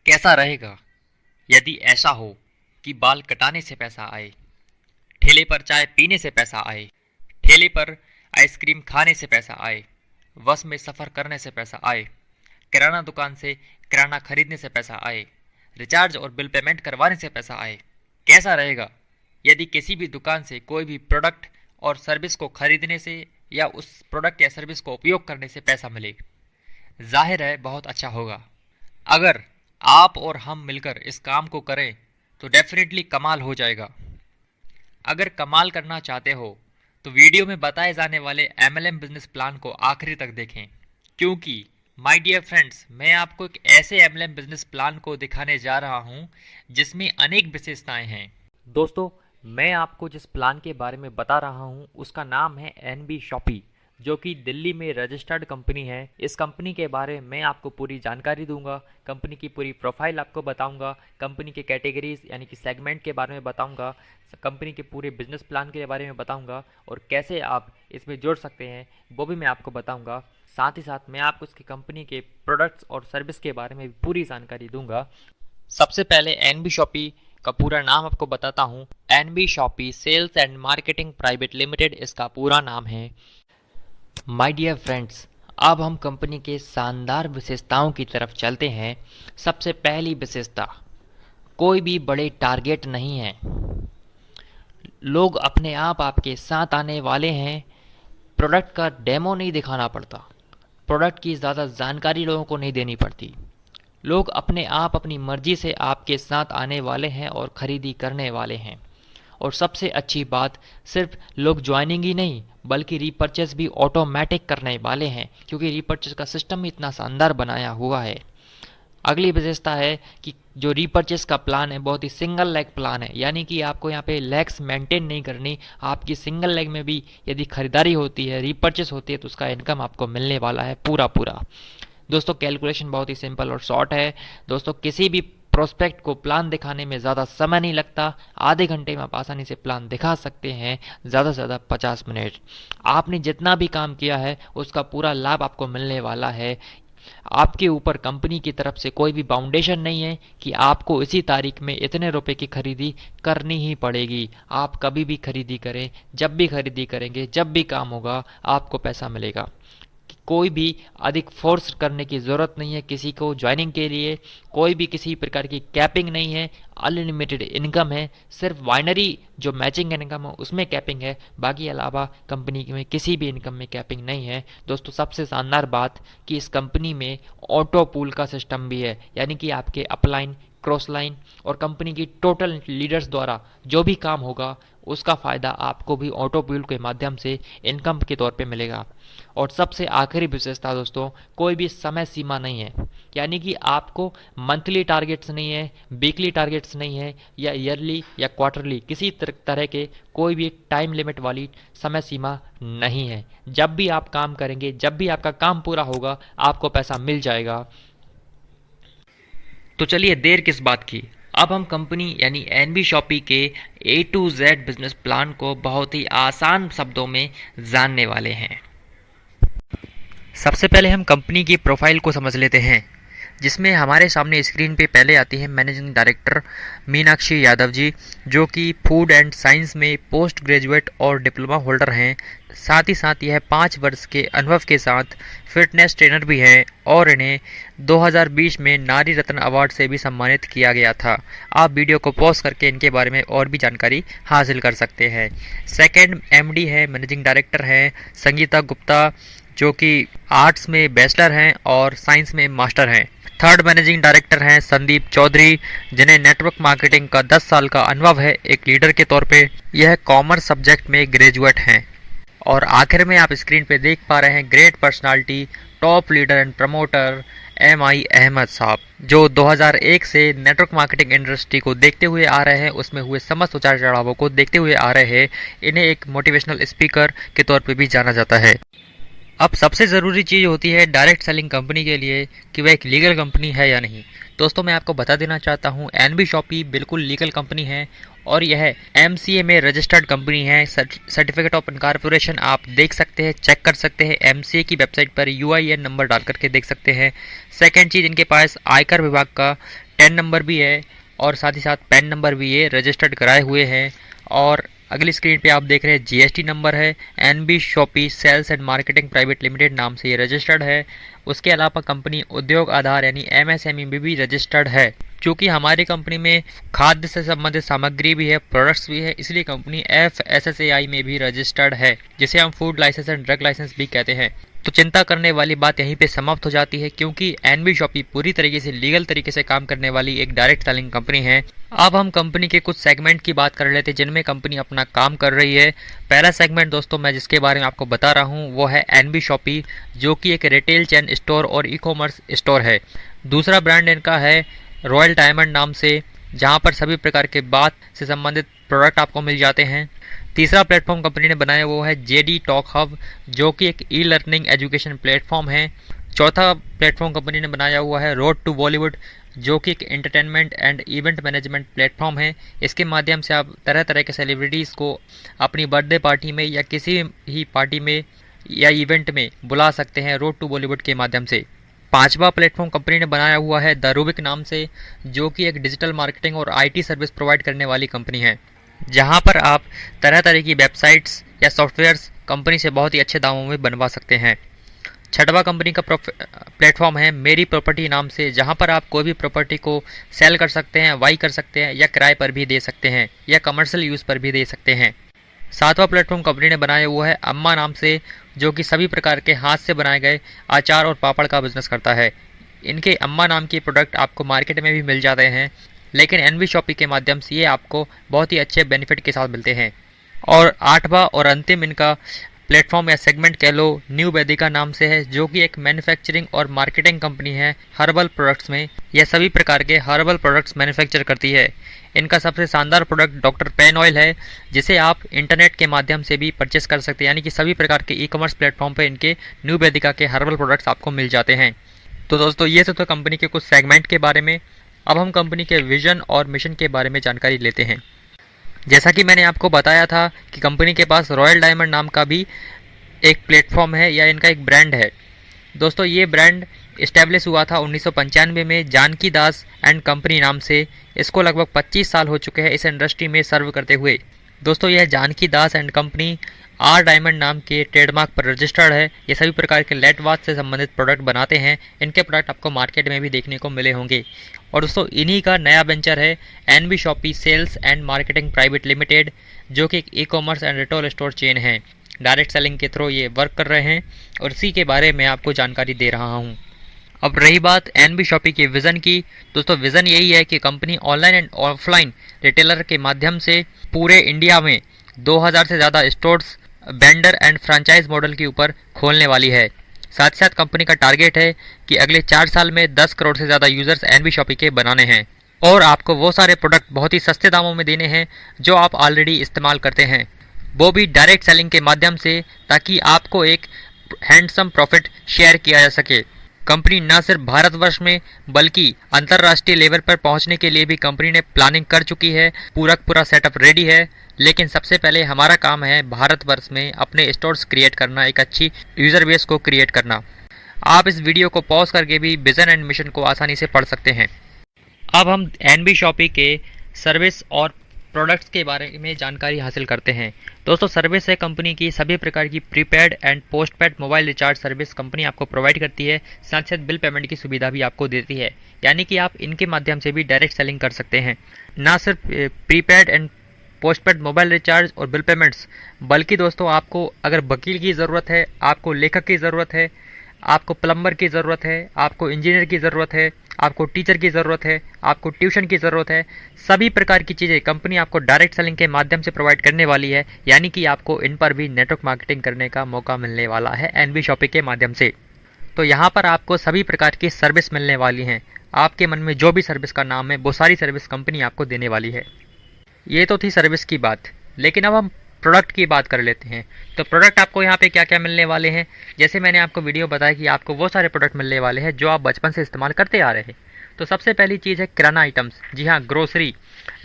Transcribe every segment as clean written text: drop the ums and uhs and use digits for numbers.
कैसा रहेगा यदि ऐसा हो कि बाल कटाने से पैसा आए, ठेले पर चाय पीने से पैसा आए, ठेले पर आइसक्रीम खाने से पैसा आए, बस में सफ़र करने से पैसा आए, किराना दुकान से किराना खरीदने से पैसा आए, रिचार्ज और बिल पेमेंट करवाने से पैसा आए। कैसा रहेगा यदि किसी भी दुकान से कोई भी प्रोडक्ट और सर्विस को खरीदने से या उस प्रोडक्ट या सर्विस को उपयोग करने से पैसा मिले? जाहिर है बहुत अच्छा होगा। अगर आप और हम मिलकर इस काम को करें तो डेफिनेटली कमाल हो जाएगा। अगर कमाल करना चाहते हो तो वीडियो में बताए जाने वाले एमएलएम बिजनेस प्लान को आखिरी तक देखें, क्योंकि माय डियर फ्रेंड्स, मैं आपको एक ऐसे एमएलएम बिजनेस प्लान को दिखाने जा रहा हूं जिसमें अनेक विशेषताएं हैं। दोस्तों, मैं आपको जिस प्लान के बारे में बता रहा हूं उसका नाम है एनबी शॉपी, जो कि दिल्ली में रजिस्टर्ड कंपनी है। इस कंपनी के बारे में मैं आपको पूरी जानकारी दूंगा, कंपनी की पूरी प्रोफाइल आपको बताऊंगा, कंपनी के कैटेगरीज यानी कि सेगमेंट के बारे में बताऊंगा, कंपनी के पूरे बिजनेस प्लान के बारे में बताऊंगा और कैसे आप इसमें जुड़ सकते हैं वो भी मैं आपको बताऊंगा। साथ ही साथ मैं आपको उसकी कंपनी के प्रोडक्ट्स और सर्विस के बारे में भी पूरी जानकारी दूंगा। सबसे पहले एनबी शॉपी का पूरा नाम आपको बताता हूँ। NB Shoppy sales and marketing private limited इसका पूरा नाम है। माय डियर फ्रेंड्स, अब हम कंपनी के शानदार विशेषताओं की तरफ चलते हैं। सबसे पहली विशेषता, कोई भी बड़े टारगेट नहीं है। लोग अपने आप आपके साथ आने वाले हैं। प्रोडक्ट का डेमो नहीं दिखाना पड़ता, प्रोडक्ट की ज़्यादा जानकारी लोगों को नहीं देनी पड़ती। लोग अपने आप अपनी मर्जी से आपके साथ आने वाले हैं और ख़रीदी करने वाले हैं। और सबसे अच्छी बात, सिर्फ लोग ज्वाइनिंग ही नहीं बल्कि रीपर्चेस भी ऑटोमेटिक करने वाले हैं, क्योंकि रीपर्चेस का सिस्टम इतना शानदार बनाया हुआ है। अगली विशेषता है कि जो रीपर्चेस का प्लान है बहुत ही सिंगल लेग प्लान है, यानी कि आपको यहाँ पे लेग्स मेंटेन नहीं करनी। आपकी सिंगल लेग में भी यदि खरीदारी होती है, रीपर्चेस होती है, तो उसका इनकम आपको मिलने वाला है पूरा पूरा। दोस्तों, कैलकुलेशन बहुत ही सिंपल और शॉर्ट है। दोस्तों, किसी भी प्रोस्पेक्ट को प्लान दिखाने में ज़्यादा समय नहीं लगता। आधे घंटे में आप आसानी से प्लान दिखा सकते हैं, ज़्यादा से ज़्यादा 50 मिनट। आपने जितना भी काम किया है उसका पूरा लाभ आपको मिलने वाला है। आपके ऊपर कंपनी की तरफ से कोई भी बाउंडेशन नहीं है कि आपको इसी तारीख में इतने रुपए की खरीदी करनी ही पड़ेगी। आप कभी भी खरीदी करें, जब भी खरीदी करेंगे, जब भी काम होगा, आपको पैसा मिलेगा। कोई भी अधिक फोर्स करने की ज़रूरत नहीं है किसी को ज्वाइनिंग के लिए। कोई भी किसी प्रकार की कैपिंग नहीं है। अनलिमिटेड इनकम है। सिर्फ बाइनरी जो मैचिंग इनकम है उसमें कैपिंग है, बाकी अलावा कंपनी में किसी भी इनकम में कैपिंग नहीं है। दोस्तों, सबसे शानदार बात कि इस कंपनी में ऑटो पूल का सिस्टम भी है, यानी कि आपके अपलाइन, क्रॉस लाइन और कंपनी की टोटल लीडर्स द्वारा जो भी काम होगा उसका फ़ायदा आपको भी ऑटो पूल के माध्यम से इनकम के तौर पे मिलेगा। और सबसे आखिरी विशेषता दोस्तों, कोई भी समय सीमा नहीं है, यानी कि आपको मंथली टारगेट्स नहीं है, वीकली टारगेट्स नहीं है, या ईयरली या क्वार्टरली किसी तरह के कोई भी टाइम लिमिट वाली समय सीमा नहीं है। जब भी आप काम करेंगे, जब भी आपका काम पूरा होगा, आपको पैसा मिल जाएगा। तो चलिए देर किस बात की, अब हम कंपनी यानी एनबी शॉपी के ए टू जेड बिजनेस प्लान को बहुत ही आसान शब्दों में जानने वाले हैं। सबसे पहले हम कंपनी की प्रोफाइल को समझ लेते हैं, जिसमें हमारे सामने स्क्रीन पे पहले आती है मैनेजिंग डायरेक्टर मीनाक्षी यादव जी, जो कि फूड एंड साइंस में पोस्ट ग्रेजुएट और डिप्लोमा होल्डर हैं। साथ ही साथ यह 5 वर्ष के अनुभव के साथ फिटनेस ट्रेनर भी हैं और इन्हें 2020 में नारी रत्न अवार्ड से भी सम्मानित किया गया था। आप वीडियो को पॉज करके इनके बारे में और भी जानकारी हासिल कर सकते हैं। सेकंड एमडी है, मैनेजिंग डायरेक्टर हैं संगीता गुप्ता, जो कि आर्ट्स में बैचलर हैं और साइंस में मास्टर हैं। थर्ड मैनेजिंग डायरेक्टर हैं संदीप चौधरी, जिन्हें नेटवर्क मार्केटिंग का 10 साल का अनुभव है एक लीडर के तौर पे। यह कॉमर्स सब्जेक्ट में ग्रेजुएट हैं। और आखिर में आप स्क्रीन पे देख पा रहे हैं great personality, top leader and promoter MI Ahmad sahab, जो 2001 से नेटवर्क मार्केटिंग इंडस्ट्री को देखते हुए आ रहे हैं, उसमें हुए समस्त उतार चढ़ावों को देखते हुए आ रहे हैं। इन्हें एक मोटिवेशनल स्पीकर के तौर पे भी जाना जाता है। अब सबसे ज़रूरी चीज़ होती है डायरेक्ट सेलिंग कंपनी के लिए कि वह एक लीगल कंपनी है या नहीं। दोस्तों, मैं आपको बता देना चाहता हूँ एनबी शॉपी बिल्कुल लीगल कंपनी है और यह MCA में रजिस्टर्ड कंपनी है। सर्टिफिकेट ऑफ इनकॉर्पोरेशन आप देख सकते हैं, चेक कर सकते हैं। MCA की वेबसाइट पर UIN नंबर डाल करके देख सकते हैं। सेकेंड चीज़, इनके पास आयकर विभाग का टेन नंबर भी है और साथ ही साथ पैन नंबर भी ये रजिस्टर्ड कराए हुए हैं। और अगली स्क्रीन पे आप देख रहे हैं जीएसटी नंबर है, NB Shoppy sales and marketing private limited नाम से ये रजिस्टर्ड है। उसके अलावा कंपनी उद्योग आधार यानी एमएसएमई में भी रजिस्टर्ड है। चूँकि हमारी कंपनी में खाद्य से संबंधित सामग्री भी है, प्रोडक्ट्स भी है, इसलिए कंपनी FSSAI में भी रजिस्टर्ड है, जिसे हम food licence and drug licence भी कहते हैं। तो चिंता करने वाली बात यहीं पे समाप्त हो जाती है, क्योंकि एनबी शॉपी पूरी तरीके से लीगल तरीके से काम करने वाली एक डायरेक्ट सेलिंग कंपनी है। अब हम कंपनी के कुछ सेगमेंट की बात कर लेते हैं जिनमें कंपनी अपना काम कर रही है। पहला सेगमेंट दोस्तों मैं जिसके बारे में आपको बता रहा हूँ वो है एनबी शॉपी, जो कि एक रिटेल चेन स्टोर और ई कॉमर्स स्टोर है। दूसरा ब्रांड इनका है रॉयल डायमंड नाम से, जहाँ पर सभी प्रकार के बात से संबंधित प्रोडक्ट आपको मिल जाते हैं। तीसरा प्लेटफॉर्म कंपनी ने बनाया वो है जेडी टॉक हब, जो कि एक ई लर्निंग एजुकेशन प्लेटफॉर्म है। चौथा प्लेटफॉर्म कंपनी ने बनाया हुआ है रोड टू बॉलीवुड, जो कि एक entertainment and event management platform है। इसके माध्यम से आप तरह तरह के सेलिब्रिटीज़ को अपनी बर्थडे पार्टी में या किसी ही पार्टी में या इवेंट में बुला सकते हैं रोड टू बॉलीवुड के माध्यम से। पांचवा प्लेटफॉर्म कंपनी ने बनाया हुआ है द रूबिक नाम से, जो कि एक डिजिटल मार्केटिंग और आईटी सर्विस प्रोवाइड करने वाली कंपनी है, जहां पर आप तरह तरह की वेबसाइट्स या सॉफ्टवेयर्स कंपनी से बहुत ही अच्छे दामों में बनवा सकते हैं। छठवा कंपनी का प्लेटफॉर्म है मेरी प्रॉपर्टी नाम से, जहां पर आप कोई भी प्रॉपर्टी को सेल कर सकते हैं, बाई कर सकते हैं या किराए पर भी दे सकते हैं या कमर्शियल यूज़ पर भी दे सकते हैं। सातवां प्लेटफॉर्म कंपनी ने बनाया हुआ है अम्मा नाम से, जो कि सभी प्रकार के हाथ से बनाए गए अचार और पापड़ का बिजनेस करता है। इनके अम्मा नाम के प्रोडक्ट आपको मार्केट में भी मिल जाते हैं, लेकिन एनबी शॉपी के माध्यम से ये आपको बहुत ही अच्छे बेनिफिट के साथ मिलते हैं। और आठवां और अंतिम इनका प्लेटफॉर्म या सेगमेंट कह लो न्यू वेदिका नाम से है, जो कि एक मैन्युफैक्चरिंग और मार्केटिंग कंपनी है हर्बल प्रोडक्ट्स में। यह सभी प्रकार के हर्बल प्रोडक्ट्स मैन्युफैक्चर करती है। इनका सबसे शानदार प्रोडक्ट डॉक्टर पेन ऑयल है, जिसे आप इंटरनेट के माध्यम से भी परचेस कर सकते हैं, यानी कि सभी प्रकार के ई कॉमर्स प्लेटफॉर्म पर इनके न्यू वेदिका के हर्बल प्रोडक्ट्स आपको मिल जाते हैं। तो दोस्तों ये सब तो कंपनी के कुछ सेगमेंट के बारे में। अब हम कंपनी के विजन और मिशन के बारे में जानकारी लेते हैं। जैसा कि मैंने आपको बताया था कि कंपनी के पास रॉयल डायमंड नाम का भी एक प्लेटफॉर्म है या इनका एक ब्रांड है। दोस्तों ये ब्रांड इस्टेब्लिश हुआ था 1995 में जानकी दास एंड कंपनी नाम से। इसको लगभग 25 साल हो चुके हैं इस इंडस्ट्री में सर्व करते हुए। दोस्तों यह जानकी दास एंड कंपनी आर डायमंड नाम के ट्रेडमार्क पर रजिस्टर्ड है। ये सभी प्रकार के लेड वाच से संबंधित प्रोडक्ट बनाते हैं। इनके प्रोडक्ट आपको मार्केट में भी देखने को मिले होंगे। और दोस्तों इन्हीं का नया वेंचर है NB Shoppy sales and marketing private limited, जो कि एक e commerce and retail store chain है। डायरेक्ट सेलिंग के थ्रू ये वर्क कर रहे हैं और इसी के बारे में आपको जानकारी दे रहा हूँ। अब रही बात एनबी शॉपी के विज़न की, दोस्तों विज़न यही है कि company online and offline retailer के माध्यम से पूरे इंडिया में 2000 से ज़्यादा stores vendor and franchise model के ऊपर खोलने वाली है। साथ ही साथ कंपनी का टारगेट है कि अगले 4 साल में 10 करोड़ से ज़्यादा यूज़र्स एनबी शॉपी के बनाने हैं और आपको वो सारे प्रोडक्ट बहुत ही सस्ते दामों में देने हैं जो आप ऑलरेडी इस्तेमाल करते हैं, वो भी डायरेक्ट सेलिंग के माध्यम से, ताकि आपको एक हैंडसम प्रॉफिट शेयर किया जा सके। कंपनी न सिर्फ भारतवर्ष में बल्कि अंतर्राष्ट्रीय लेवल पर पहुंचने के लिए भी कंपनी ने प्लानिंग कर चुकी है। पूरा सेटअप रेडी है, लेकिन सबसे पहले हमारा काम है भारतवर्ष में अपने स्टोर्स क्रिएट करना, एक अच्छी यूज़र बेस को क्रिएट करना। आप इस वीडियो को पॉज करके भी विजन एंड मिशन को आसानी से पढ़ सकते हैं। अब हम एनबी शॉपी के सर्विस और प्रोडक्ट्स के बारे में जानकारी हासिल करते हैं। दोस्तों सर्विस है कंपनी की सभी प्रकार की prepaid and postpaid mobile recharge service company आपको प्रोवाइड करती है। साथ साथ बिल पेमेंट की सुविधा भी आपको देती है, यानी कि आप इनके माध्यम से भी डायरेक्ट सेलिंग कर सकते हैं। ना सिर्फ prepaid and postpaid mobile recharge और बिल पेमेंट्स, बल्कि दोस्तों आपको अगर वकील की ज़रूरत है, आपको लेखक की ज़रूरत है, आपको प्लम्बर की ज़रूरत है, आपको इंजीनियर की ज़रूरत है, आपको टीचर की ज़रूरत है, आपको ट्यूशन की ज़रूरत है, सभी प्रकार की चीज़ें कंपनी आपको डायरेक्ट सेलिंग के माध्यम से प्रोवाइड करने वाली है। यानी कि आपको इन पर भी नेटवर्क मार्केटिंग करने का मौका मिलने वाला है एनबी शॉपी के माध्यम से। तो यहाँ पर आपको सभी प्रकार की सर्विस मिलने वाली हैं। आपके मन में जो भी सर्विस का नाम है वो सारी सर्विस कंपनी आपको देने वाली है। ये तो थी सर्विस की बात, लेकिन अब हम प्रोडक्ट की बात कर लेते हैं। तो प्रोडक्ट आपको यहाँ पे क्या क्या मिलने वाले हैं, जैसे मैंने आपको वीडियो बताया कि आपको वो सारे प्रोडक्ट मिलने वाले हैं जो आप बचपन से इस्तेमाल करते आ रहे हैं। तो सबसे पहली चीज़ है किराना आइटम्स। जी हाँ, ग्रोसरी।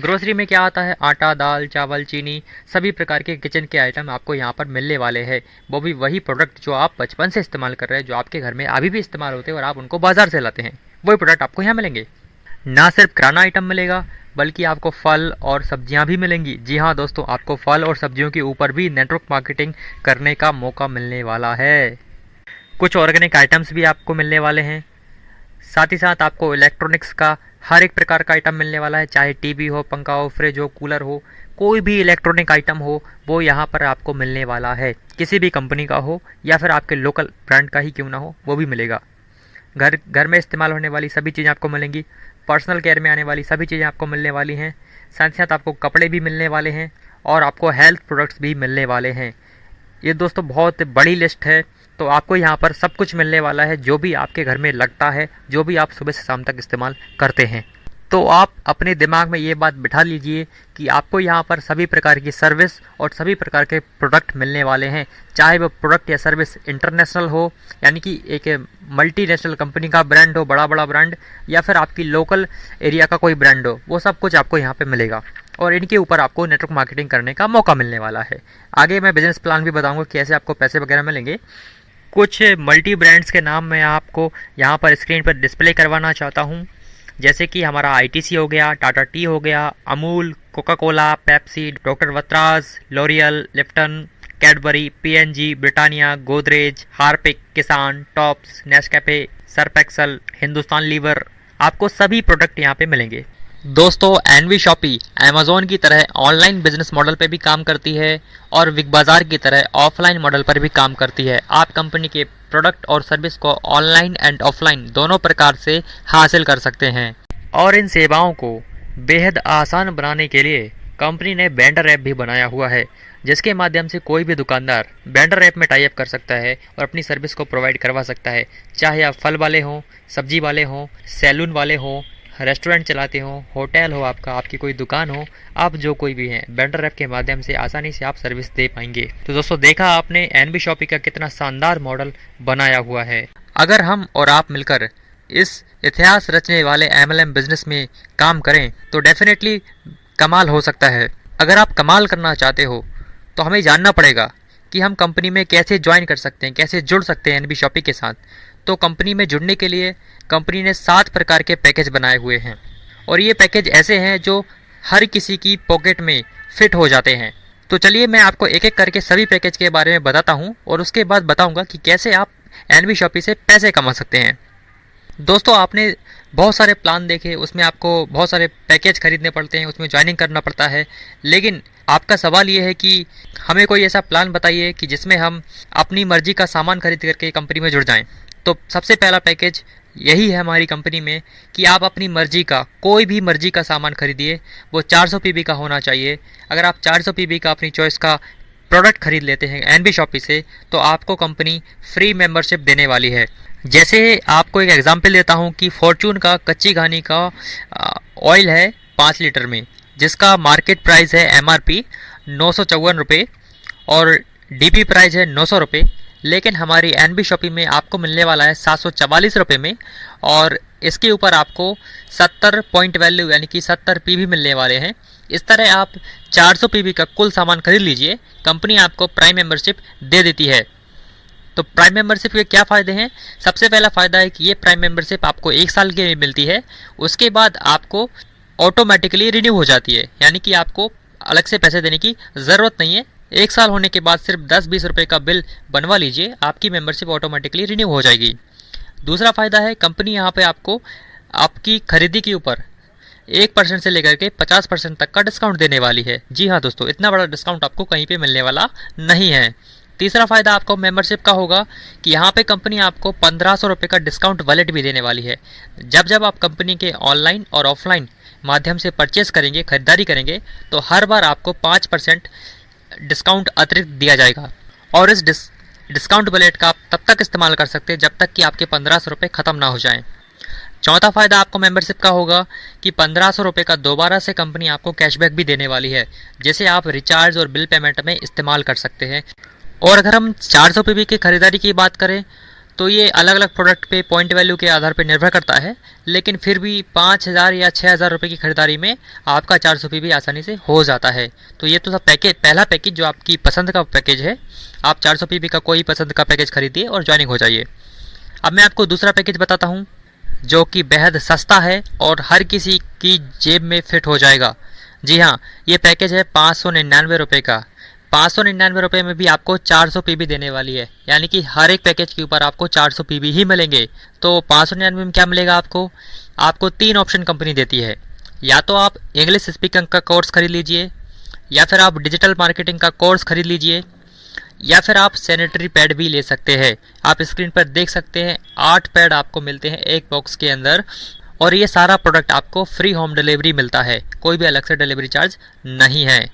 ग्रोसरी में क्या आता है, आटा, दाल, चावल, चीनी, सभी प्रकार के किचन के आइटम आपको यहाँ पर मिलने वाले हैं। वो भी वही प्रोडक्ट जो आप बचपन से इस्तेमाल कर रहे हैं, जो आपके घर में अभी भी इस्तेमाल होते हैं और आप उनको बाजार से लाते हैं, वही प्रोडक्ट आपको यहाँ मिलेंगे। ना सिर्फ किराना आइटम मिलेगा बल्कि आपको फल और सब्जियां भी मिलेंगी। जी हाँ दोस्तों, आपको फल और सब्जियों के ऊपर भी नेटवर्क मार्केटिंग करने का मौका मिलने वाला है। कुछ ऑर्गेनिक आइटम्स भी आपको मिलने वाले हैं। साथ ही साथ आपको इलेक्ट्रॉनिक्स का हर एक प्रकार का आइटम मिलने वाला है, चाहे टीवी हो, पंखा हो, फ्रिज हो, कूलर हो, कोई भी इलेक्ट्रॉनिक आइटम हो वो यहाँ पर आपको मिलने वाला है। किसी भी कंपनी का हो या फिर आपके लोकल ब्रांड का ही क्यों ना हो, वो भी मिलेगा। घर घर में इस्तेमाल होने वाली सभी चीज़ें आपको मिलेंगी। पर्सनल केयर में आने वाली सभी चीज़ें आपको मिलने वाली हैं। साथ ही साथ आपको कपड़े भी मिलने वाले हैं और आपको हेल्थ प्रोडक्ट्स भी मिलने वाले हैं। ये दोस्तों बहुत बड़ी लिस्ट है, तो आपको यहाँ पर सब कुछ मिलने वाला है जो भी आपके घर में लगता है, जो भी आप सुबह से शाम तक इस्तेमाल करते हैं। तो आप अपने दिमाग में ये बात बिठा लीजिए कि आपको यहाँ पर सभी प्रकार की सर्विस और सभी प्रकार के प्रोडक्ट मिलने वाले हैं, चाहे वो प्रोडक्ट या सर्विस इंटरनेशनल हो, यानी कि एक मल्टीनेशनल कंपनी का ब्रांड हो, बड़ा बड़ा ब्रांड, या फिर आपकी लोकल एरिया का कोई ब्रांड हो, वो सब कुछ आपको यहाँ पे मिलेगा और इनके ऊपर आपको नेटवर्क मार्केटिंग करने का मौका मिलने वाला है। आगे मैं बिजनेस प्लान भी बताऊँगा कैसे आपको पैसे वगैरह मिलेंगे। कुछ मल्टी ब्रांड्स के नाम मैं आपको यहाँ पर स्क्रीन पर डिस्प्ले करवाना चाहता हूँ, जैसे कि हमारा आईटीसी हो गया, टाटा टी हो गया, Amul, Coca Cola, Pepsi, doctor वत्राज, L'Oreal, Lipton, Cadbury, PNG, Britannia, Godrej, Harpic, Kissan, Tops, Nescafe, Surf Excel, Hindustan Lever, आपको सभी प्रोडक्ट यहाँ पे मिलेंगे। दोस्तों एनवी शॉपी अमेज़ॉन की तरह ऑनलाइन बिजनेस मॉडल पे भी काम करती है और बिग बाज़ार की तरह ऑफलाइन मॉडल पर भी काम करती है। आप कंपनी के प्रोडक्ट और सर्विस को ऑनलाइन एंड ऑफलाइन दोनों प्रकार से हासिल कर सकते हैं और इन सेवाओं को बेहद आसान बनाने के लिए कंपनी ने वेंडर ऐप भी बनाया हुआ है, जिसके माध्यम से कोई भी दुकानदार वेंडर ऐप में टाई अप कर सकता है और अपनी सर्विस को प्रोवाइड करवा सकता है। चाहे आप फल वाले हों, सब्जी वाले हों, सैलून वाले हों, रेस्टोरेंट चलाते हो, होटल हो आपका, आपकी कोई दुकान हो, आप जो कोई भी हैं, वेंडर ऐप के माध्यम से आसानी से आप सर्विस दे पाएंगे। तो दोस्तों देखा आपने एनबी शॉपी का कितना शानदार मॉडल बनाया हुआ है। अगर हम और आप मिलकर इस इतिहास रचने वाले एमएलएम बिजनेस में काम करें तो डेफिनेटली कमाल हो सकता है। अगर आप कमाल करना चाहते हो तो हमें जानना पड़ेगा कि हम कंपनी में कैसे ज्वाइन कर सकते हैं, कैसे जुड़ सकते हैं एनबी शॉपी के साथ। तो कंपनी में जुड़ने के लिए कंपनी ने 7 प्रकार के पैकेज बनाए हुए हैं और ये पैकेज ऐसे हैं जो हर किसी की पॉकेट में फिट हो जाते हैं। तो चलिए मैं आपको एक एक करके सभी पैकेज के बारे में बताता हूँ और उसके बाद बताऊँगा कि कैसे आप एनबी शॉपी से पैसे कमा सकते हैं। दोस्तों आपने बहुत सारे प्लान देखे, उसमें आपको बहुत सारे पैकेज खरीदने पड़ते हैं, उसमें ज्वाइनिंग करना पड़ता है, लेकिन आपका सवाल ये है कि हमें कोई ऐसा प्लान बताइए कि जिसमें हम अपनी मर्जी का सामान खरीद करके कंपनी में जुड़ जाएं। तो सबसे पहला पैकेज यही है हमारी कंपनी में कि आप अपनी मर्जी का कोई भी मर्जी का सामान खरीदिए, वो 400 पीबी का होना चाहिए। अगर आप 400 पीबी का अपनी चॉइस का प्रोडक्ट खरीद लेते हैं एनबी शॉपी से तो आपको कंपनी फ्री मेंबरशिप देने वाली है। जैसे आपको एक एग्जांपल देता हूं कि फॉर्चून का कच्ची घानी का ऑयल है 5 लीटर में, जिसका मार्केट प्राइस है एमआरपी 954 रुपये और डीपी प्राइस है 900 रुपये, लेकिन हमारी एनबी शॉपी में आपको मिलने वाला है 744 रुपये में और इसके ऊपर आपको 70 पॉइंट वैल्यू यानी कि 70 पीवी मिलने वाले हैं। इस तरह आप 400 पीवी का कुल सामान खरीद लीजिए, कंपनी आपको प्राइम मेंबरशिप दे देती है। तो प्राइम मेंबरशिप के क्या फ़ायदे हैं? सबसे पहला फ़ायदा है कि ये प्राइम मेंबरशिप आपको 1 साल के लिए मिलती है, उसके बाद आपको ऑटोमेटिकली रिन्यू हो जाती है, यानी कि आपको अलग से पैसे देने की ज़रूरत नहीं है। 1 साल होने के बाद सिर्फ 10-20 रुपये का बिल बनवा लीजिए, आपकी मेंबरशिप ऑटोमेटिकली रिन्यू हो जाएगी। दूसरा फ़ायदा है कंपनी यहाँ पे आपको आपकी खरीदी के ऊपर 1% से लेकर के 50% तक का डिस्काउंट देने वाली है। जी हाँ दोस्तों, इतना बड़ा डिस्काउंट आपको कहीं पे मिलने वाला नहीं है। तीसरा फ़ायदा आपको मेंबरशिप का होगा कि यहाँ पे कंपनी आपको 1500 रुपये का डिस्काउंट वॉलेट भी देने वाली है। जब जब आप कंपनी के ऑनलाइन और ऑफलाइन माध्यम से परचेस करेंगे, खरीदारी करेंगे, तो हर बार आपको 5% डिस्काउंट अतिरिक्त दिया जाएगा और इस डिस्काउंट वॉलेट का आप तब तक इस्तेमाल कर सकते हैं जब तक कि आपके 1500 रुपये ख़त्म ना हो जाएं। चौथा फ़ायदा आपको मेंबरशिप का होगा कि 1500 रुपये का दोबारा से कंपनी आपको कैशबैक भी देने वाली है, जिसे आप रिचार्ज और बिल पेमेंट में इस्तेमाल कर सकते हैं। और अगर हम 400 पीबी की खरीदारी की बात करें तो ये अलग अलग प्रोडक्ट पे पॉइंट वैल्यू के आधार पर निर्भर करता है, लेकिन फिर भी 5000 या 6000 रुपये की खरीदारी में आपका 400 पीबी आसानी से हो जाता है। तो ये तो सब पैकेज, पहला पैकेज जो आपकी पसंद का पैकेज है, आप 400 पीबी का कोई पसंद का पैकेज खरीदिए और ज्वाइनिंग हो जाइए। अब मैं आपको दूसरा पैकेज बताता हूँ, जो कि बेहद सस्ता है और हर किसी की जेब में फिट हो जाएगा। जी हाँ, ये पैकेज है 599 रुपये का। 599 रुपये में भी आपको 400 पीबी देने वाली है, यानी कि हर एक पैकेज के ऊपर आपको 400 पीबी ही मिलेंगे। तो 599 में क्या मिलेगा आपको? आपको 3 ऑप्शन कंपनी देती है। या तो आप इंग्लिश स्पीकिंग का कोर्स खरीद लीजिए, या फिर आप डिजिटल मार्केटिंग का कोर्स खरीद लीजिए, या फिर आप सैनिटरी पैड भी ले सकते हैं। आप स्क्रीन पर देख सकते हैं 8 पैड आपको मिलते हैं एक बॉक्स के अंदर, और ये सारा प्रोडक्ट आपको फ्री होम डिलीवरी मिलता है, कोई भी अलग से डिलीवरी चार्ज नहीं है।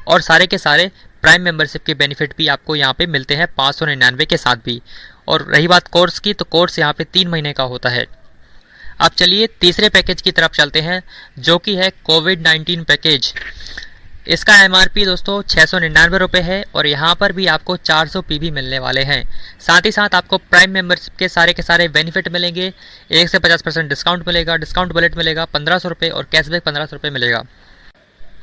और सारे के सारे प्राइम मेंबरशिप के बेनिफिट भी आपको यहाँ पे मिलते हैं 599 के साथ भी। और रही बात कोर्स की, तो कोर्स यहाँ पे 3 महीने का होता है। अब चलिए तीसरे पैकेज की तरफ चलते हैं, जो कि है कोविड-19 पैकेज। इसका MRP दोस्तों 699 रुपये है, और यहाँ पर भी आपको 400 पीबी मिलने वाले हैं। साथ ही साथ आपको प्राइम मेंबरशिप के सारे बेनिफिट मिलेंगे। 1 से 50% डिस्काउंट मिलेगा, डिस्काउंट बुलेट मिलेगा 1500 रुपये, और कैशबैक 1500 रुपये मिलेगा।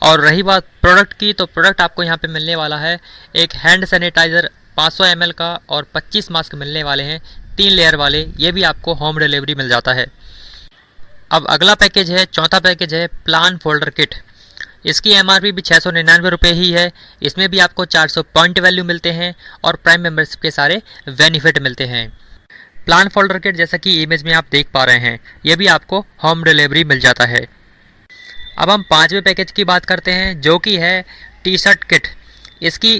और रही बात प्रोडक्ट की, तो प्रोडक्ट आपको यहाँ पे मिलने वाला है एक हैंड सैनिटाइज़र 500 ml का, और 25 मास्क मिलने वाले हैं 3 लेयर वाले। ये भी आपको होम डिलीवरी मिल जाता है। अब अगला पैकेज है, चौथा पैकेज है प्लान फोल्डर किट। इसकी MRP भी 699 रुपये ही है। इसमें भी आपको 400 पॉइंट वैल्यू मिलते हैं, और प्राइम मेंबरशिप के सारे बेनिफिट मिलते हैं। प्लान फोल्डर किट जैसा कि इमेज में आप देख पा रहे हैं, ये भी आपको होम डिलीवरी मिल जाता है। अब हम 5वें पैकेज की बात करते हैं, जो कि है टी शर्ट किट। इसकी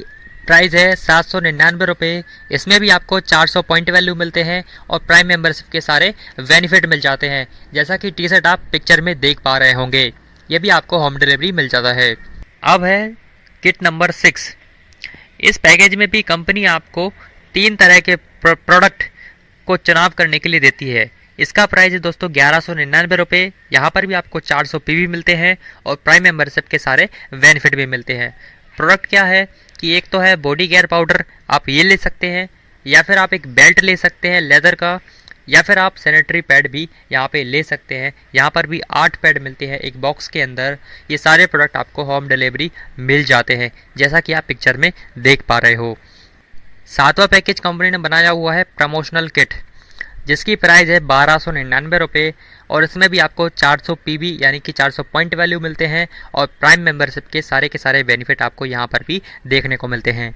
प्राइस है 799 रुपये। इसमें भी आपको 400 पॉइंट वैल्यू मिलते हैं, और प्राइम मेंबरशिप के सारे बेनिफिट मिल जाते हैं, जैसा कि टी शर्ट आप पिक्चर में देख पा रहे होंगे। ये भी आपको होम डिलीवरी मिल जाता है। अब है किट नंबर 6। इस पैकेज में भी कंपनी आपको 3 तरह के प्रोडक्ट को चुनाव करने के लिए देती है। इसका प्राइस है दोस्तों 1199 रुपये। यहाँ पर भी आपको 400 पीबी मिलते हैं, और प्राइम मेंबरशिप के सारे बेनिफिट भी मिलते हैं। प्रोडक्ट क्या है कि एक तो है बॉडी केयर पाउडर, आप ये ले सकते हैं, या फिर आप एक बेल्ट ले सकते हैं लेदर का, या फिर आप सैनिटरी पैड भी यहाँ पे ले सकते हैं। यहाँ पर भी 8 पैड मिलते हैं एक बॉक्स के अंदर। ये सारे प्रोडक्ट आपको होम डिलीवरी मिल जाते हैं, जैसा कि आप पिक्चर में देख पा रहे हो। 7वां पैकेज कंपनी ने बनाया हुआ है प्रमोशनल किट, जिसकी प्राइस है 1299 रुपये, और इसमें भी आपको 400 पीबी यानी कि 400 पॉइंट वैल्यू मिलते हैं, और प्राइम मेंबरशिप के सारे बेनिफिट आपको यहाँ पर भी देखने को मिलते हैं।